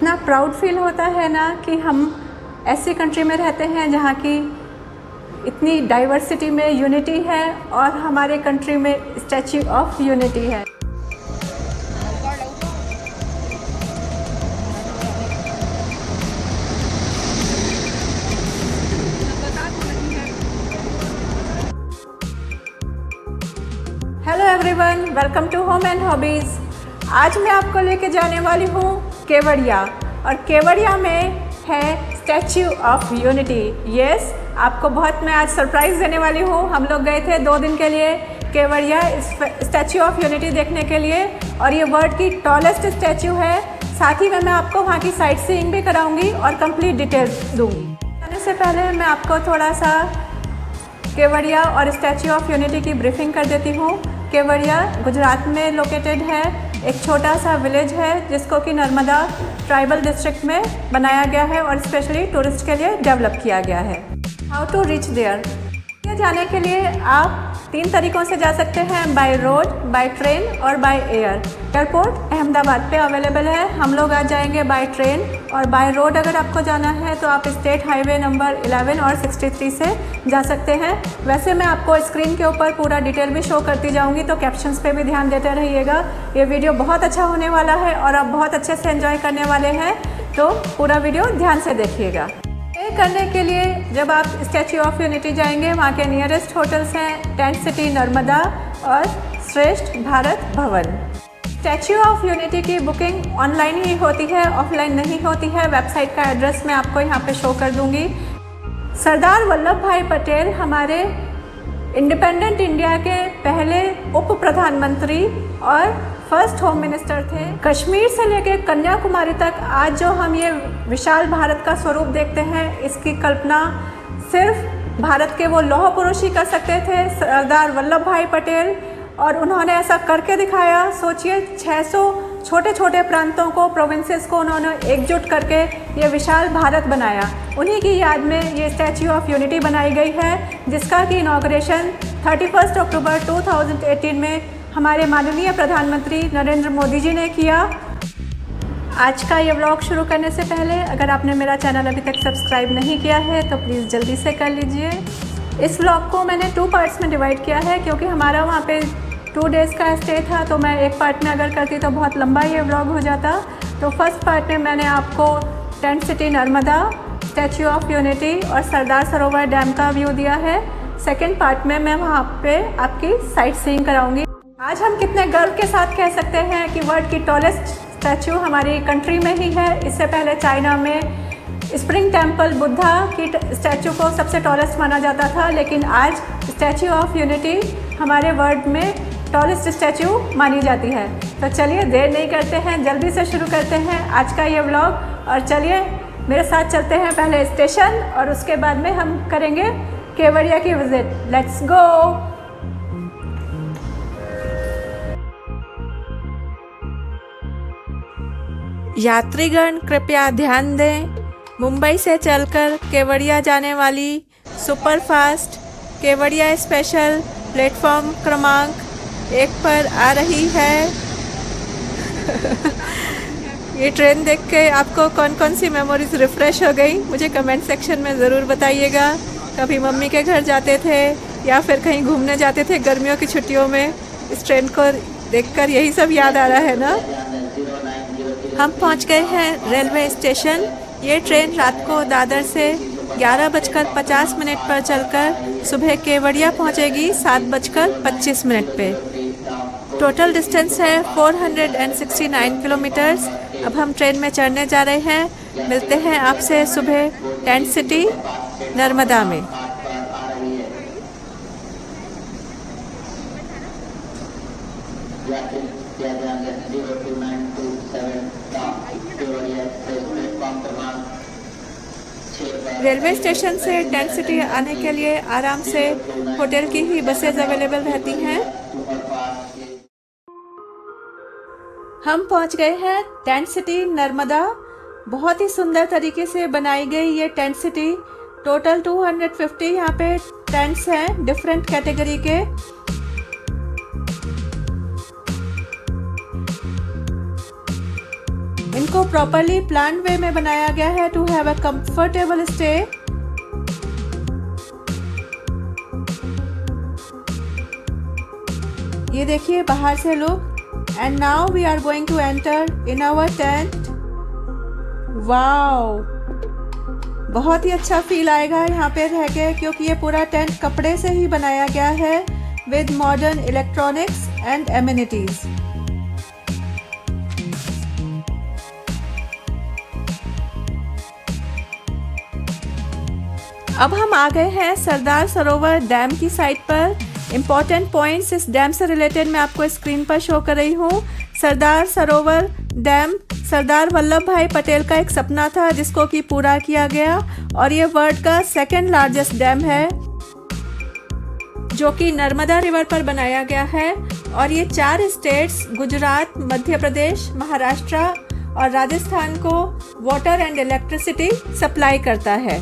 इतना proud feel होता है ना कि हम ऐसी कंट्री में रहते हैं जहाँ की इतनी डाइवर्सिटी में यूनिटी है और हमारे कंट्री में स्टैच्यू ऑफ यूनिटी है। Hello everyone, welcome to Home and Hobbies. आज मैं आपको लेके जाने वाली हूँ केवड़िया, और केवड़िया में है स्टैच्यू ऑफ यूनिटी। यस, आपको बहुत मैं आज सरप्राइज़ देने वाली हूँ। हम लोग गए थे 2 दिन के लिए केवड़िया स्टैच्यू ऑफ यूनिटी देखने के लिए, और ये वर्ल्ड की टॉलेस्ट स्टैच्यू है। साथ ही में मैं आपको वहाँ की साइट सीइंग भी कराऊंगी और कंप्लीट डिटेल्स दूंगी। जाने से पहले मैं आपको थोड़ा सा केवड़िया और स्टैच्यू ऑफ यूनिटी की ब्रीफिंग कर देती हूँ। केवड़िया गुजरात में लोकेटेड है, एक छोटा सा विलेज है जिसको कि नर्मदा ट्राइबल डिस्ट्रिक्ट में बनाया गया है और स्पेशली टूरिस्ट के लिए डेवलप किया गया है। हाउ टू रीच देयर, जाने के लिए आप 3 तरीक़ों से जा सकते हैं, बाय रोड, बाय ट्रेन और बाय एयर। एयरपोर्ट अहमदाबाद पे अवेलेबल है। हम लोग आज जाएंगे बाय ट्रेन, और बाय रोड अगर आपको जाना है तो आप स्टेट हाईवे नंबर 11 और 63 से जा सकते हैं। वैसे मैं आपको स्क्रीन के ऊपर पूरा डिटेल भी शो करती जाऊंगी, तो कैप्शंस पे भी ध्यान देते रहिएगा। ये वीडियो बहुत अच्छा होने वाला है और आप बहुत अच्छे से एंजॉय करने वाले हैं, तो पूरा वीडियो ध्यान से देखिएगा। करने के लिए जब आप स्टैच्यू ऑफ यूनिटी जाएंगे, वहाँ के नियरेस्ट होटल्स हैं टेंट सिटी नर्मदा और श्रेष्ठ Bharat Bhavan. Statue of unity की बुकिंग ऑनलाइन ही होती है, ऑफलाइन नहीं होती है। वेबसाइट का एड्रेस मैं आपको यहाँ पे शो कर दूँगी। सरदार वल्लभ भाई पटेल हमारे इंडिपेंडेंट इंडिया के पहले उप प्रधानमंत्री और फर्स्ट होम मिनिस्टर थे। कश्मीर से लेकर कन्याकुमारी तक आज जो हम ये विशाल भारत का स्वरूप देखते हैं, इसकी कल्पना सिर्फ भारत के वो लौह पुरुष ही कर सकते थे, सरदार वल्लभ भाई पटेल, और उन्होंने ऐसा करके दिखाया। सोचिए, 600 छोटे छोटे प्रांतों को, प्रोविंसेस को उन्होंने एकजुट करके ये विशाल भारत बनाया। उन्हीं की याद में ये स्टैच्यू ऑफ यूनिटी बनाई गई है, जिसका कि इनॉग्रेशन 31 अक्टूबर 2018 में हमारे माननीय प्रधानमंत्री नरेंद्र मोदी जी ने किया। आज का ये व्लॉग शुरू करने से पहले अगर आपने मेरा चैनल अभी तक सब्सक्राइब नहीं किया है तो प्लीज़ जल्दी से कर लीजिए। इस व्लॉग को मैंने 2 पार्ट्स में डिवाइड किया है, क्योंकि हमारा वहाँ पे 2 डेज़ का स्टे था, तो मैं एक पार्ट में अगर करती तो बहुत लंबा ये व्लॉग हो जाता। तो फर्स्ट पार्ट में मैंने आपको tent city Narmada, statue of unity और सरदार सरोवर डैम का व्यू दिया है। सेकेंड पार्ट में मैं वहाँ पर आपकी साइट सीइंग कराऊँगी। आज हम कितने गर्व के साथ कह सकते हैं कि वर्ल्ड की टॉलेस्ट स्टैच्यू हमारी कंट्री में ही है। इससे पहले चाइना में स्प्रिंग टेम्पल बुद्धा की स्टैच्यू को सबसे टॉलेस्ट माना जाता था, लेकिन आज स्टैच्यू ऑफ यूनिटी हमारे वर्ल्ड में टॉलेस्ट स्टैच्यू मानी जाती है। तो चलिए देर नहीं करते हैं, जल्दी से शुरू करते हैं आज का ये व्लॉग। और चलिए मेरे साथ चलते हैं पहले स्टेशन, और उसके बाद में हम करेंगे केवड़िया की विजिट। Let's go. यात्रीगण कृपया ध्यान दें, मुंबई से चलकर केवड़िया जाने वाली सुपरफास्ट केवड़िया स्पेशल प्लेटफॉर्म क्रमांक 1 पर आ रही है। ये ट्रेन देख के आपको कौन कौन सी मेमोरीज रिफ़्रेश हो गई, मुझे कमेंट सेक्शन में ज़रूर बताइएगा। कभी मम्मी के घर जाते थे या फिर कहीं घूमने जाते थे गर्मियों की छुट्टियों में, इस ट्रेन को देखकर यही सब याद आ रहा है ना। हम पहुंच गए हैं रेलवे स्टेशन। ये ट्रेन रात को दादर से 11:50 पर चलकर सुबह केवड़िया पहुंचेगी 7:25 पे। टोटल डिस्टेंस है 469 किलोमीटर्स। अब हम ट्रेन में चढ़ने जा रहे हैं। मिलते हैं आपसे सुबह टेंट सिटी नर्मदा में। रेलवे स्टेशन से टेंट सिटी आने के लिए आराम से होटल की ही बसेज अवेलेबल रहती हैं। हम पहुंच गए हैं टेंट सिटी नर्मदा। बहुत ही सुंदर तरीके से बनाई गई ये टेंट सिटी। टोटल 250 यहाँ पे टेंट्स हैं डिफरेंट कैटेगरी के। इनको प्रॉपरली प्लान वे में बनाया गया है to have a comfortable stay. ये देखिए बाहर से look. And now we are going to enter in our tent. Wow, बहुत ही अच्छा फील आएगा यहाँ पे रह के, क्योंकि ये पूरा टेंट कपड़े से ही बनाया गया है with modern electronics and amenities. अब हम आ गए हैं सरदार सरोवर डैम की साइट पर। इम्पॉर्टेंट पॉइंट्स इस डैम से रिलेटेड मैं आपको स्क्रीन पर शो कर रही हूँ। सरदार सरोवर डैम सरदार वल्लभ भाई पटेल का एक सपना था जिसको कि पूरा किया गया, और ये वर्ल्ड का सेकंड लार्जेस्ट डैम है जो कि नर्मदा रिवर पर बनाया गया है। और ये 4 स्टेट्स गुजरात, मध्य प्रदेश, महाराष्ट्र और राजस्थान को वाटर एंड इलेक्ट्रिसिटी सप्लाई करता है।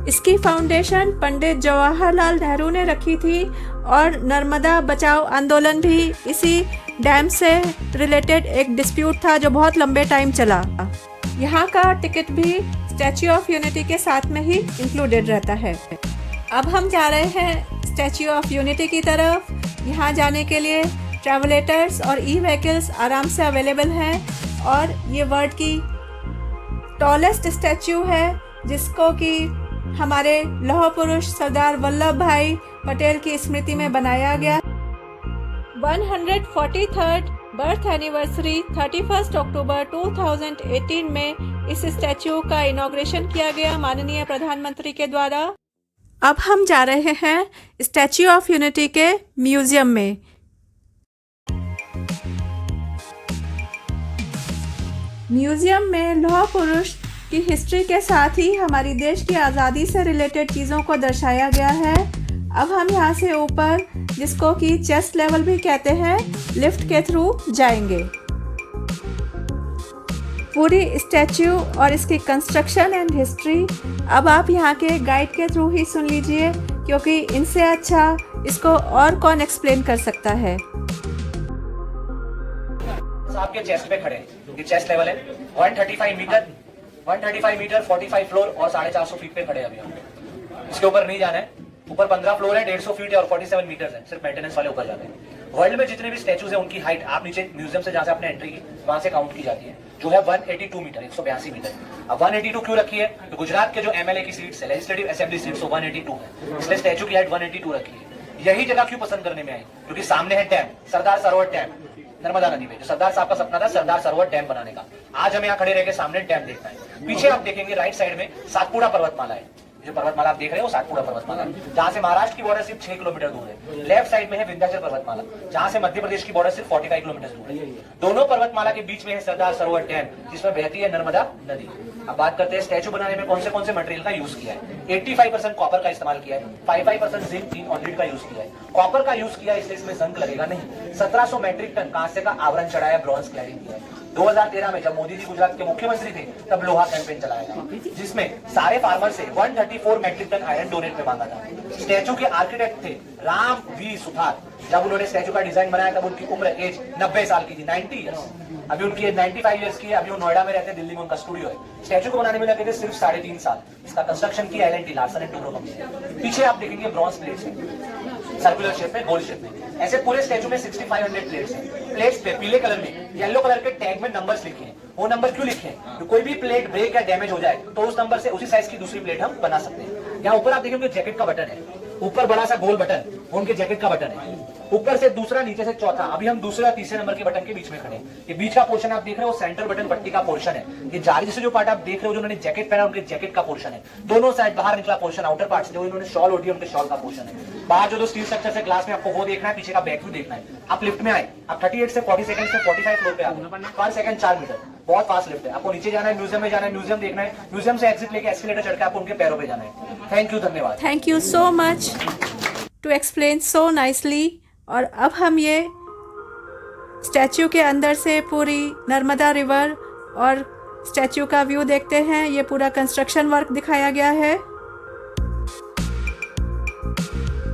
इसकी फाउंडेशन पंडित जवाहरलाल नेहरू ने रखी थी, और नर्मदा बचाओ आंदोलन भी इसी डैम से रिलेटेड एक डिस्प्यूट था जो बहुत लंबे टाइम चला। यहाँ का टिकट भी स्टैच्यू ऑफ यूनिटी के साथ में ही इंक्लूडेड रहता है। अब हम जा रहे हैं स्टैच्यू ऑफ यूनिटी की तरफ। यहाँ जाने के लिए ट्रैवलेटर्स और ई व्हीकल्स आराम से अवेलेबल हैं, और ये वर्ल्ड की टॉलेस्ट स्टैच्यू है जिसको कि हमारे लौह पुरुष सरदार वल्लभ भाई पटेल की स्मृति में बनाया गया। 143rd बर्थ एनिवर्सरी 31 अक्टूबर 2018 में इस स्टैच्यू का इनॉग्रेशन किया गया माननीय प्रधानमंत्री के द्वारा। अब हम जा रहे हैं स्टैच्यू ऑफ यूनिटी के म्यूजियम में। म्यूजियम में लौह पुरुष की हिस्ट्री के साथ ही हमारी देश की आज़ादी से रिलेटेड चीज़ों को दर्शाया गया है। अब हम यहाँ से ऊपर, जिसको कि चेस्ट लेवल भी कहते हैं, लिफ्ट के थ्रू जाएंगे। पूरी स्टैच्यू और इसकी कंस्ट्रक्शन एंड हिस्ट्री अब आप यहाँ के गाइड के थ्रू ही सुन लीजिए, क्योंकि इनसे अच्छा इसको और कौन एक्सप्लेन कर सकता है। आपके चेस्ट पे खड़े हैं, ये चेस्ट लेवल है 135 मीटर 45 फ्लोर और 450 फीट पे खड़े हैं अभी हम। इसके ऊपर नहीं जाना है। ऊपर 15 फ्लोर है, 150 फीट है और 47 मीटर है। सिर्फ मेंटेनेंस वाले ऊपर जाते हैं। वर्ल्ड में जितने भी स्टैचूज हैं उनकी हाइट आप नीचे म्यूजियम से जहां से आपने एंट्री की वहां से काउंट की जाती है, जो है 182 मीटर 182 मीटर। अब 182 क्यों रखी है? तो गुजरात के जो एमएलए की सीट्स है, लेजिस्लेटिव असेंबली सीट्स, 182 है, इसलिए स्टैचू की हाइट 182 रखी है। यही जगह क्यों पसंद करने में आई? क्योंकि सामने है डैम, सरदार सरोवर डैम नर्मदा नदी में, जो सरदार साहब का सपना था सरदार सरोवर डैम बनाने का। आज हमें यहाँ खड़े रह के सामने डैम देखना है। पीछे आप देखेंगे राइट साइड में सातपुड़ा पर्वतमाला है। जो पर्वतमाला आप देख रहे हैं वो सातपुड़ा पर्वतमाला है, जहां से महाराष्ट्र की बॉर्डर सिर्फ 6 किलोमीटर दूर है। लेफ्ट साइड में है विंध्याचल पर्वतमाला, जहां से मध्य प्रदेश की बॉर्डर सिर्फ 45 किलोमीटर दूर है। दोनों पर्वतमाला के बीच में है सरदार सरोवर डैम, जिसमें बहती है नर्मदा नदी। अब बात करते हैं स्टैचू बनाने में कौन से मटेरियल का यूज किया है। 85% कॉपर का इस्तेमाल किया है, 55% जिंक, टीन और लीड का यूज किया है। कॉपर का यूज किया इसलिए इसमें जंग लगेगा नहीं। 1700 मेट्रिक टन कांसे का आवरण चढ़ाया, ब्रॉन्ज क्लैडिंग किया है। 2013 में जब मोदी जी गुजरात के मुख्यमंत्री थे तब लोहा कैंपेन चलाया था, जिसमें सारे फार्मर से 134 मेट्रिक टन आयरन डोनेट में मांगा था। स्टैचू के आर्किटेक्ट थे राम वी सुथार। जब उन्होंने स्टैचू का डिजाइन बनाया तब उनकी उम्र एज 90 साल की थी, 90 ईयर्स। अभी उनकी एज 95 ईयर्स की है। अभी वो नोएडा में रहते हैं, दिल्ली में उनका स्टूडियो है। स्टैचू को बनाने में लगे थे सिर्फ 3.5 साल। इसका कंस्ट्रक्शन की L&T Larsen and Toubro company. पीछे आप देखेंगे ब्रॉन्ज प्लेट्स है, सर्कुलर शेप में, गोल शेप में। ऐसे पूरे स्टैचू में 6500 प्लेट्स हैं। प्लेट्स पे पीले कलर में येलो कलर के टैग में नंबर्स लिखे हैं। वो नंबर क्यों लिखे हैं? तो कोई भी प्लेट ब्रेक या डैमेज हो जाए तो उस नंबर से उसी साइज की दूसरी प्लेट हम बना सकते हैं। यहाँ ऊपर आप देखेंगे जैकेट का बटन है, ऊपर बड़ा सा गोल बटन उनके जैकेट का बटन है, ऊपर से दूसरा, नीचे से चौथा। अभी हम दूसरे और तीसरे नंबर के बटन के बीच में खड़े हैं। ये बीच का पोर्शन आप देख रहे हो सेंटर बटन पट्टी का पोर्शन है। ये जाली से जो पार्ट आप देख रहे हो जो उन्होंने जैकेट पहना उनके जैकेट का पोर्शन है। दोनों साइड बाहर निकला पोर्शन आउटर पार्ट जो इन्होंने शॉल ओढ़ी उनके शॉल का पोर्शन है। बाहर जो दो स्टील स्ट्रक्चर से ग्लास में आपको वो देखना है, पीछे का बैक व्यू देखना है। आप लिफ्ट में आए, आप 38 से 40 सेकंड से 45 फ्लोर पे आए, पर सेकंड 4 मीटर, बहुत फास्ट लिफ्ट है। आपको नीचे जाना है, म्यूजियम में जाना है, म्यूजियम देखना है, म्यूजियम से एग्जिट लेके एस्केलेटर चढ़ के आपको उनके पैरों पे जाना है। थैंक यू, धन्यवाद। Thank you so much to explain so nicely. और अब हम ये स्टैच्यू के अंदर से पूरी नर्मदा रिवर और स्टैच्यू का व्यू देखते हैं। ये पूरा कंस्ट्रक्शन वर्क दिखाया गया है।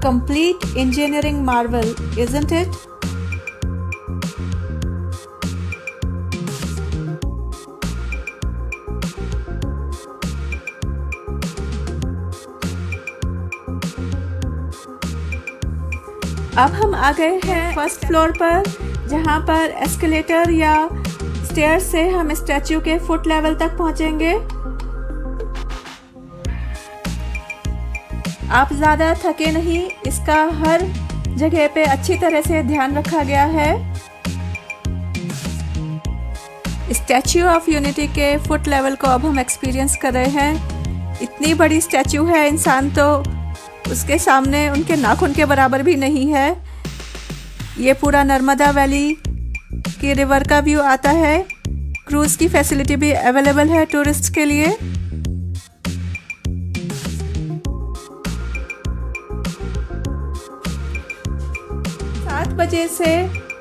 Complete engineering marvel, isn't it? अब हम आ गए हैं फर्स्ट फ्लोर पर, जहाँ पर एस्केलेटर या स्टेयर से हम स्टैचू के फुट लेवल तक पहुँचेंगे। आप ज़्यादा थके नहीं, इसका हर जगह पे अच्छी तरह से ध्यान रखा गया है। स्टैचू ऑफ यूनिटी के फुट लेवल को अब हम एक्सपीरियंस कर रहे हैं। इतनी बड़ी स्टैचू है, इंसान तो उसके सामने उनके नाखून के बराबर भी नहीं है। ये पूरा नर्मदा वैली की रिवर का व्यू आता है। क्रूज़ की फैसिलिटी भी अवेलेबल है टूरिस्ट के लिए। बजे से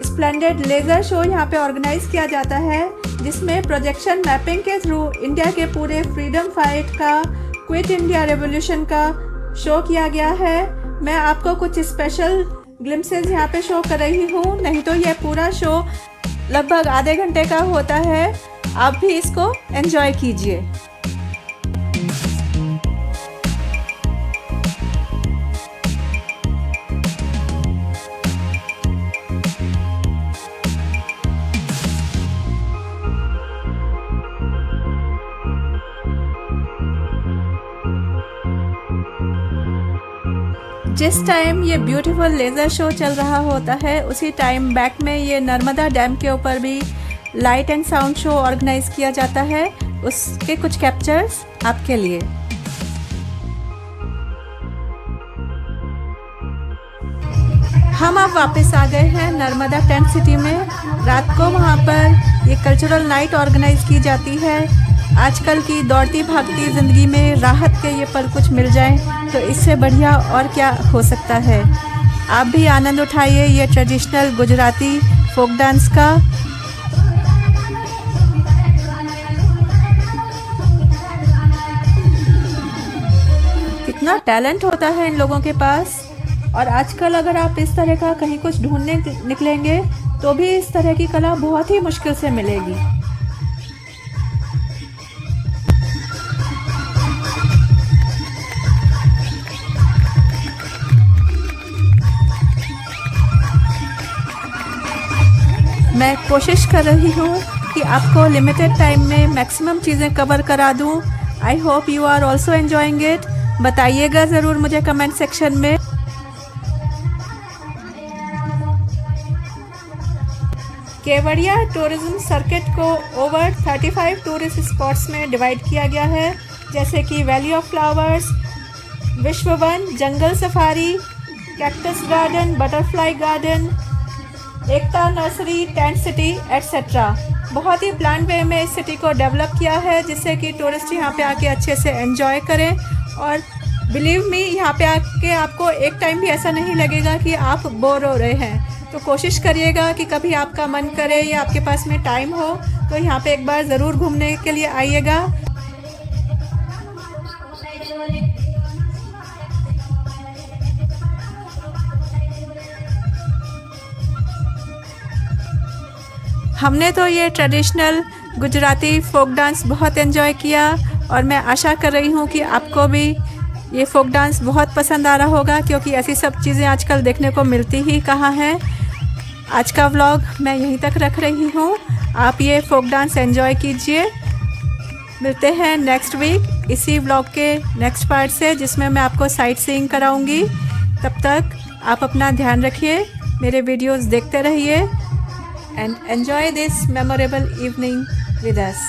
स्प्लेंडेड लेज़र शो यहाँ पे ऑर्गेनाइज किया जाता है, जिसमें प्रोजेक्शन मैपिंग के थ्रू इंडिया के पूरे फ्रीडम फाइट का, क्विट इंडिया रेवोल्यूशन का शो किया गया है। मैं आपको कुछ स्पेशल ग्लिम्सेस यहाँ पे शो कर रही हूँ, नहीं तो यह पूरा शो लगभग आधे घंटे का होता है। आप भी इसको एंजॉय कीजिए। जिस टाइम ये ब्यूटीफुल लेज़र शो चल रहा होता है, उसी टाइम बैक में ये नर्मदा डैम के ऊपर भी light and sound show organise किया जाता है। उसके कुछ कैप्चर्स आपके लिए। हम अब वापस आ गए हैं नर्मदा टेंट सिटी में। रात को वहाँ पर ये कल्चरल नाइट ऑर्गेनाइज की जाती है। आजकल की दौड़ती भागती ज़िंदगी में राहत के ये पल कुछ मिल जाए तो इससे बढ़िया और क्या हो सकता है। आप भी आनंद उठाइए ये ट्रेडिशनल गुजराती फोक डांस का। कितना टैलेंट होता है इन लोगों के पास। और आजकल अगर आप इस तरह का कहीं कुछ ढूंढने निकलेंगे तो भी इस तरह की कला बहुत ही मुश्किल से मिलेगी। मैं कोशिश कर रही हूँ कि आपको लिमिटेड टाइम में मैक्सिमम चीज़ें कवर करा दूँ। I hope you are also enjoying it. बताइएगा ज़रूर मुझे कमेंट सेक्शन में। केवड़िया टूरिज्म सर्किट को ओवर 35 टूरिस्ट स्पॉट्स में डिवाइड किया गया है, जैसे कि valley of flowers, Vishwa Van, jungle safari, cactus garden, butterfly garden, Ekta nursery, tent city etcetera. बहुत ही प्लान वे में इस सिटी को डेवलप किया है, जिससे कि टूरिस्ट यहाँ पे आके अच्छे से एंजॉय करें। और बिलीव मी, यहाँ पे आके आपको एक टाइम भी ऐसा नहीं लगेगा कि आप बोर हो रहे हैं। तो कोशिश करिएगा कि कभी आपका मन करे या आपके पास में टाइम हो तो यहाँ पे एक बार ज़रूर घूमने के लिए आइएगा। हमने तो ये ट्रेडिशनल गुजराती फोक डांस बहुत एंजॉय किया और मैं आशा कर रही हूँ कि आपको भी ये फोक डांस बहुत पसंद आ रहा होगा, क्योंकि ऐसी सब चीज़ें आजकल देखने को मिलती ही कहाँ हैं। आज का व्लॉग मैं यहीं तक रख रही हूँ। आप ये फोक डांस एंजॉय कीजिए। मिलते हैं नेक्स्ट वीक इसी व्लॉग के नेक्स्ट पार्ट से, जिसमें मैं आपको साइट सीइंग कराऊंगी। तब तक आप अपना ध्यान रखिए, मेरे वीडियोस देखते रहिए and enjoy this memorable evening with us.